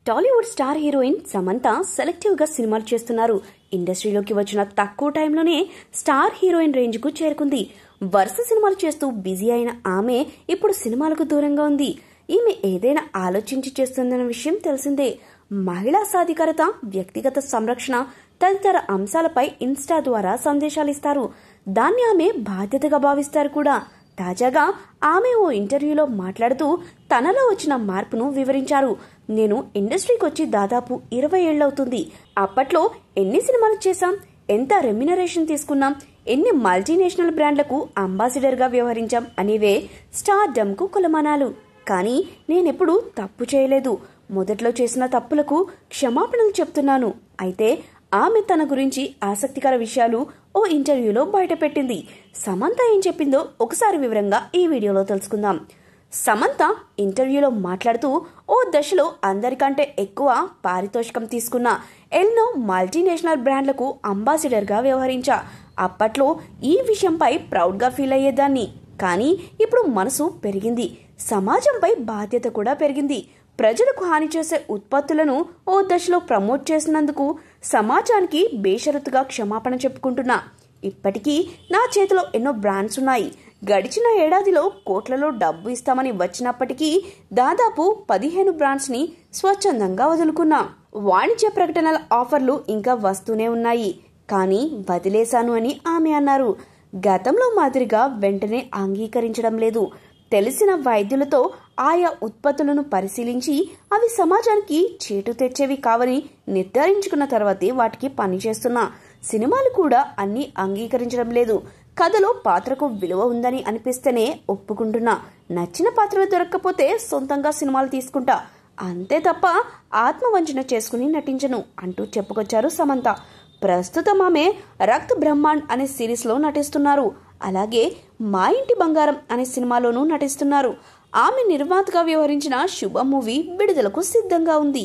Tollywood star heroine Samantha selective గా సినిమాలు చేస్తున్నారు. ఇండస్ట్రీలోకి వచ్చిన తక్కువ టైంలోనే స్టార్ హీరోయిన్ రేంజ్ కు చేరుకుంది. వరుస సినిమాలు చేస్తూ బిజీ అయిన ఆమె ఇప్పుడు సినిమాలకు దూరంగా ఉంది. ఈమె ఏదైనా ఆలోచించి చేస్తుందన్న విషయం తెలిసిందే. మహిళా సాధికారత, వ్యక్తిగత సంరక్షణ తదితర అంశాలపై ఇన్స్టా ద్వారా సందేశాలు ఇస్తారు. దాన్ని ఆమె బాధ్యతగా భావిస్తారు కూడా. తాజాగా ఆమె ఓ ఇంటర్వ్యూలో మాట్లాడుతూ తనలో వచ్చిన మార్పును వివరించారు. నేను ఇండస్ట్రీకి వచ్చి దాదాపు 20 ఏళ్లవుతుంది. అప్పట్లో ఎన్ని సినిమాలు చేశాం, ఎంత రెమ్యునరేషన్ తీసుకున్నాం, ఎన్ని మల్టీనేషనల్ బ్రాండ్లకు అంబాసిడర్ గా వ్యవహరించాం అనేవే స్టార్ డమ్ కు కొలమానాలు. కానీ నేనెప్పుడు తప్పు చేయలేదు. మొదట్లో చేసిన తప్పులకు క్షమాపణలు చెప్తున్నాను. అయితే ఆమె తన గురించి ఆసక్తికర విషయాలు ఓ ఇంటర్వ్యూలో బయటపెట్టింది. సమంత ఏం చెప్పిందో ఒకసారి వివరంగా ఈ వీడియోలో తెలుసుకుందాం. సమంత ఇంటర్వ్యూలో మాట్లాడుతూ ఓ దశలో అందరికంటే ఎక్కువ పారితోషికం తీసుకున్న ఎన్నో మల్టీనేషనల్ బ్రాండ్లకు అంబాసిడర్ గా వ్యవహరించా. అప్పట్లో ఈ విషయంపై ప్రౌడ్ గా ఫీల్ అయ్యేదాన్ని. కానీ ఇప్పుడు మనసు పెరిగింది, సమాజంపై బాధ్యత కూడా పెరిగింది. ప్రజలకు హాని చేసే ఉత్పత్తులను ఓ దశలో ప్రమోట్ చేసినందుకు సమాజానికి బేషరతుగా క్షమాపణ చెప్పుకుంటున్నా. ఇప్పటికీ నా చేతిలో ఎన్నో బ్రాండ్స్ ఉన్నాయి. గడిచిన ఏడాదిలో కోట్లలో డబ్బు ఇస్తామని వచ్చినప్పటికీ దాదాపు 15 బ్రాండ్స్ ని స్వచ్ఛందంగా వదులుకున్నా. వాణిజ్య ప్రకటనల ఆఫర్లు ఇంకా వస్తూనే ఉన్నాయి, కానీ వదిలేశాను అని ఆమె అన్నారు. గతంలో మాదిరిగా వెంటనే అంగీకరించడం లేదు. తెలిసిన వైద్యులతో ఆయా ఉత్పత్తులను పరిశీలించి అవి సమాజానికి చేటు తెచ్చేవి కావని నిర్ధారించుకున్న తర్వాతే వాటికి పనిచేస్తున్నా. సినిమాలు కూడా అన్ని అంగీకరించడం లేదు. కథలో పాత్రకు విలువ ఉందని అనిపిస్తేనే ఒప్పుకుంటున్నా. నచ్చిన పాత్రలు దొరక్కపోతే సొంతంగా సినిమాలు తీసుకుంటా, అంతే తప్ప ఆత్మవంచన చేసుకుని నటించను అంటూ చెప్పుకొచ్చారు సమంత. ప్రస్తుతం ఆమె రక్త్ బ్రహ్మాండ్ అనే సిరీస్ లో నటిస్తున్నారు. అలాగే మా ఇంటి బంగారం అనే సినిమాలోనూ నటిస్తున్నారు. ఆమె నిర్మాతగా వ్యవహరించిన శుభ మూవీ విడుదలకు సిద్ధంగా ఉంది.